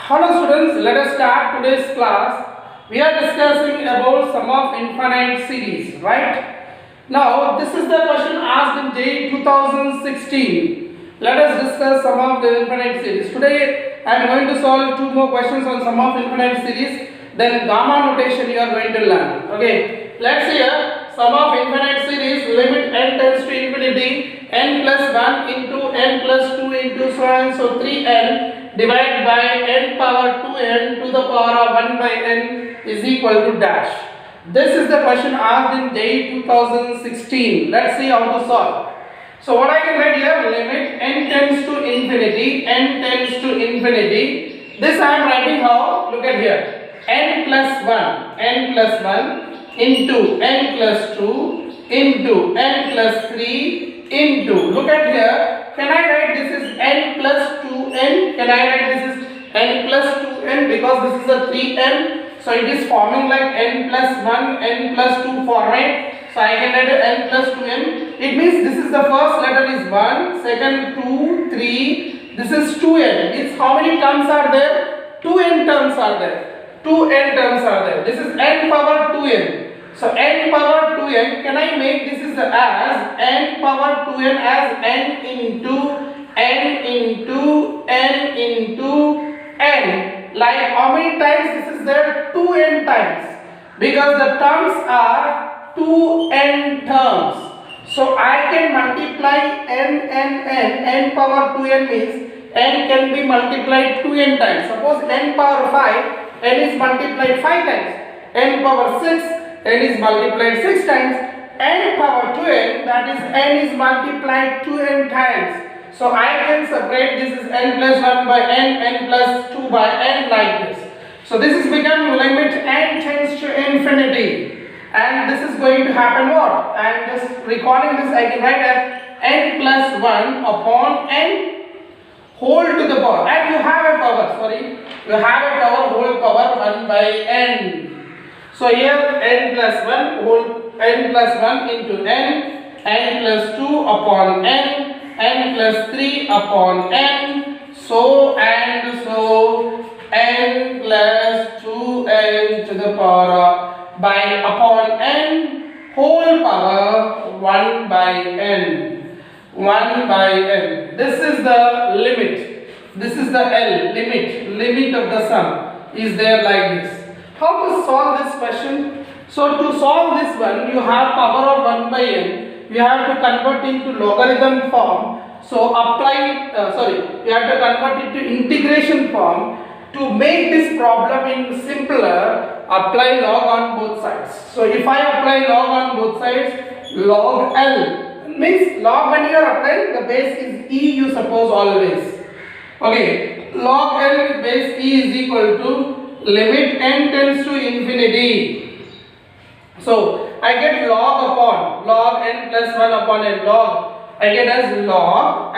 Hello students, let us start today's class. We are discussing about sum of infinite series, right? Now, this is the question asked in JEE 2016. Let us discuss sum of the infinite series. Today, I am going to solve two more questions on sum of infinite series. Then gamma notation you are going to learn. Okay, let's see here. Sum of infinite series, limit n tends to infinity, n plus 1 into n plus 2 into so on, so 3n divided by n power 2n to the power of 1 by n is equal to dash. This is the question asked in JEE 2016. Let's see how to solve. So what I can write here, limit n tends to infinity, n tends to infinity. This I am writing how? Look at here. N plus 1 into n plus 2 into n plus 3 into, look at here, can I write this is n plus 2n? Can I write this is n plus 2n because this is a 3n, so it is forming like n plus 1, n plus 2 format, so I can write n plus 2n. It means this is the first letter is 1, second 2, 3, this is 2n. Means how many terms are there? 2n terms are there. 2n terms are there. This is n power 2n. So n power 2n, can I make this is as n power 2n as n into n into n into n. Like how many times this is there? 2n times. Because the terms are 2n terms. So I can multiply n power 2n means n can be multiplied 2n times. Suppose n power 5, n is multiplied 5 times. N power 6, n is multiplied 6 times. N power 2n, that is n is multiplied 2n times. So I can separate this is n plus 1 by n plus 2 by n like this. So this is become limit n tends to infinity. And this is going to happen what? I am just recalling this, I can write as n plus 1 upon n whole to the power. And you have a power, you have a power whole power 1 by n. So here n plus 1 whole n plus 1 into n plus 2 upon n plus 3 upon n, so and so n plus 2n to the power of by upon n whole power 1 by n. 1 by n. This is the limit. This is the L, limit of the sum is there like this. How to solve this question? So to solve this one, you have power of 1 by n. You have to convert into logarithm form. So apply, you have to convert it to integration form. To make this problem in simpler, apply log on both sides. So if I apply log on both sides, log L means log when you are applying, the base is e, you suppose always. Okay, log L with base e is equal to limit n tends to infinity. So I get log n plus 1 upon n log. I get as log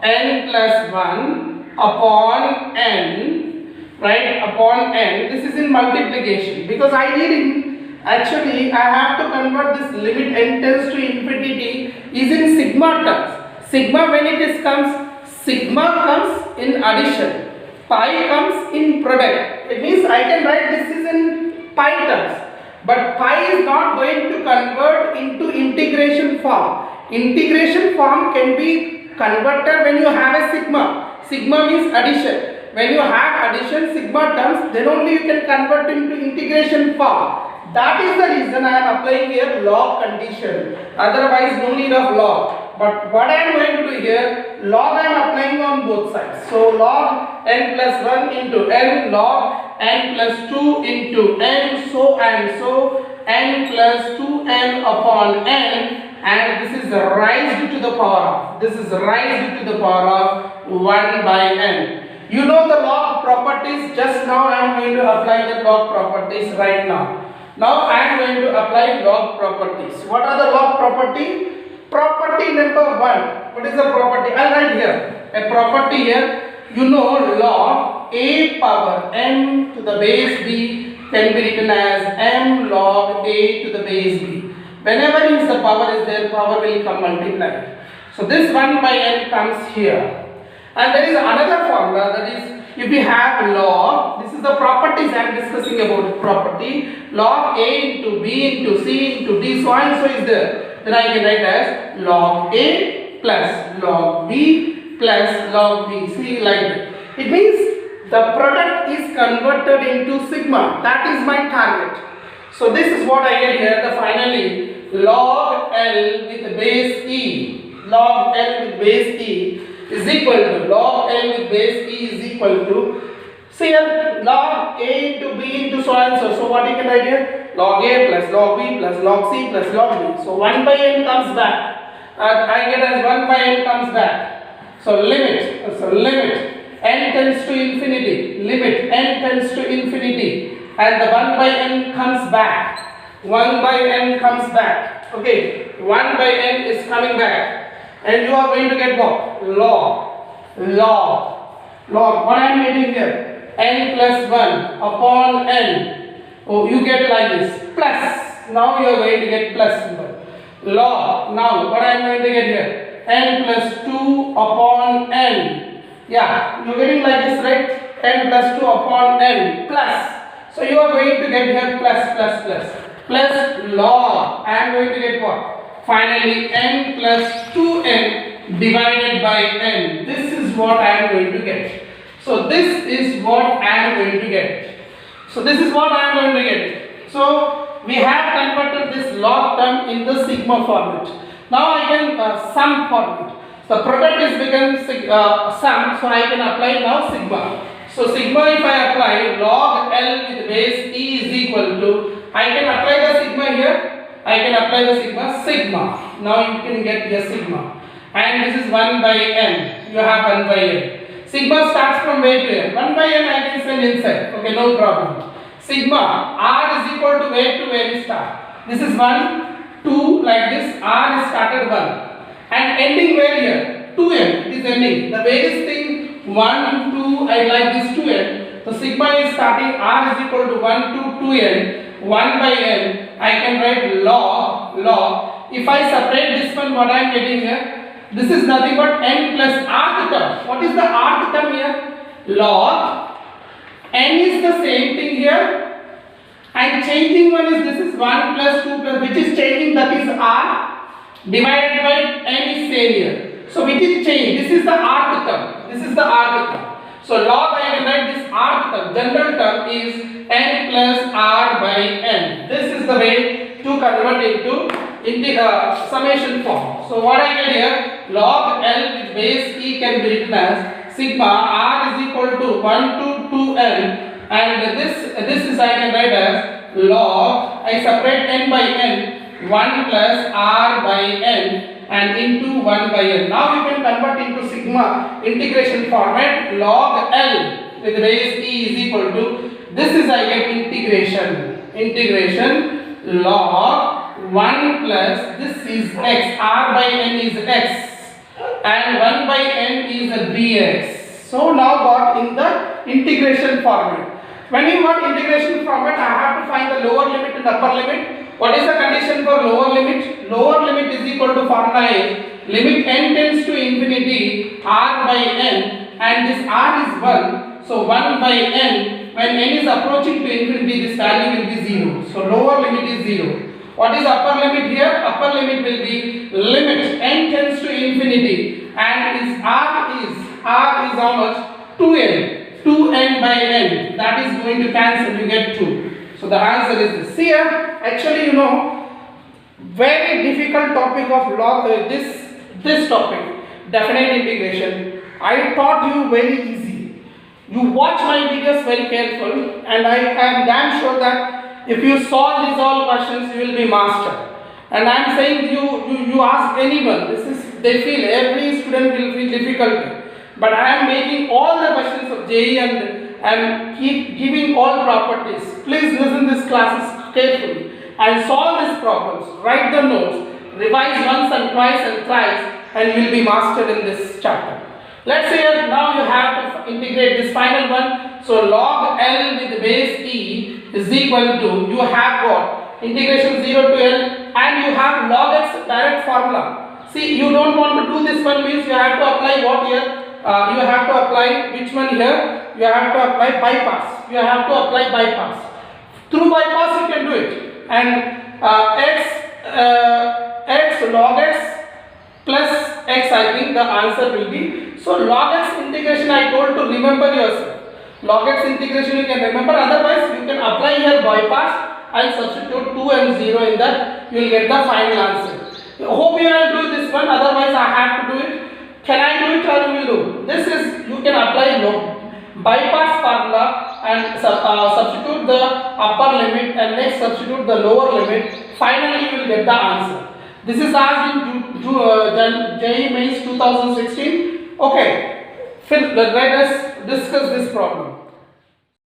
n plus 1 upon n, right, upon n. This is in multiplication because I need actually I have to convert this limit n tends to infinity is in sigma terms. Sigma when it is comes, sigma comes in addition, pi comes in product. It means I can write this is in pi terms, but pi is not going to convert into integration form. Integration form can be converted when you have a sigma. Sigma means addition. When you have addition sigma terms, then only you can convert into integration form. That is the reason I am applying here log condition. Otherwise, no need of log. But what I am going to do here, log I am applying on both sides. So log n plus 1 into n, log n plus 2 into n, so and so n plus 2n upon n, and this is raised to the power of, this is raised to the power of 1 by n. You know the log properties. Just now I am going to apply the log properties right now. Now I am going to apply log properties. What are the log property? Property number 1. What is the property? I will write here. A property here. You know log a power n to the base b can be written as m log a to the base b. Whenever is the power is there, power will come multiplied. So this 1 by n comes here. And there is another formula, that is if we have log, this is the properties I am discussing about property, log a into b into c into d, so and so is there, then I can write as log a plus log b plus log b. See, like that. It means the product is converted into sigma. That is my target. So this is what I get here. The finally log L with base E, log L with base E is equal to log L with base E is equal to, see here, log A into B into so and so. So what you can write here? Log A plus log B plus log C plus log B. So 1 by n comes back. I get as 1 by n comes back. So limit n tends to infinity. Limit n tends to infinity. And the 1 by n comes back. 1 by n comes back. Okay. 1 by n is coming back. And you are going to get what? Log. What I am getting here? N plus 1 upon n. Oh, you get like this. Plus. Now you are going to get plus symbol. Log. Now what I am going to get here? N plus 2 upon n. Yeah, you are getting like this, right? N plus 2 upon n plus. So you are going to get here plus log. I am going to get what? Finally n plus 2n divided by n. This is what I am going to get. So this is what I am going to get. So we have converted this log term in the sigma format. Now I can sum format. The product is become sum, so I can apply now sigma. So sigma, if I apply log L with base E is equal to, I can apply the sigma here. I can apply the sigma. Now you can get your sigma. And this is 1 by n. You have 1 by n. Sigma starts from where to where? 1 by n I can send inside. Okay, no problem. Sigma r is equal to where we start. This is 1, 2 like this. R is started 1. And ending where here? 2n. It is ending. The various thing 1, 2, I like this 2n. So sigma is starting, r is equal to 1 to 2n. 1 by n. I can write log. If I separate this one, what I am getting here? This is nothing but n plus rth term. What is the rth term here? Log. N is the same thing here. And changing one is, this is 1 plus 2 plus, which is changing, that is r. Divided by n is same here. So which is changed? This is the rth term. So log, I can write this rth term. General term is n plus r by n. This is the way to convert into summation form. So what I get here? Log L with base E can be written as sigma r is equal to 1 to 2n. And this is I can write as log. I separate n by n. 1 plus r by n and into 1 by n. Now you can convert into sigma integration format. Log L with base E is equal to, this is I get integration log 1 plus, this is x, r by n is x and 1 by n is a dx. So now got in the integration format. When you got integration format, I have to find the lower limit and upper limit. What is the condition for lower limit? Lower limit is equal to formula is limit n tends to infinity r by n, and this r is 1. So 1 by n, when n is approaching to infinity, this value will be 0. So lower limit is 0. What is upper limit here? Upper limit will be limit n tends to infinity, and this r is how much? 2n by n. That is going to cancel, you get 2. So the answer is this. See here, actually very difficult topic of log, this topic, definite integration. I taught you very easy. You watch my videos very careful, and I am damn sure that if you solve these all questions, you will be master. And I am saying you ask anyone, they feel every student will feel difficulty. But I am making all the questions of JEE and I am keep giving all properties. Please listen this classes carefully and solve these problems. Write the notes, revise once and twice and thrice, and you will be mastered in this chapter. Let's say now you have to integrate this final one. So log L with base E is equal to, you have what? Integration 0 to L, and you have log x direct formula. See, you don't want to do this one, means you have to apply what here? You have to apply which one here? you have to apply bypass. You have to apply bypass. Through bypass you can do it. And x log x plus x, I think the answer will be. So log x integration I told to remember yourself. Log x integration you can remember, otherwise you can apply here bypass and substitute 2 and 0 in that, you will get the final answer. Hope you will do this one, otherwise I have to do it. Can I do it or you will do? This is, you can apply bypass formula and substitute the upper limit and next substitute the lower limit. Finally you will get the answer. This is asked in JEE Mains 2016. Okay, let us discuss this problem.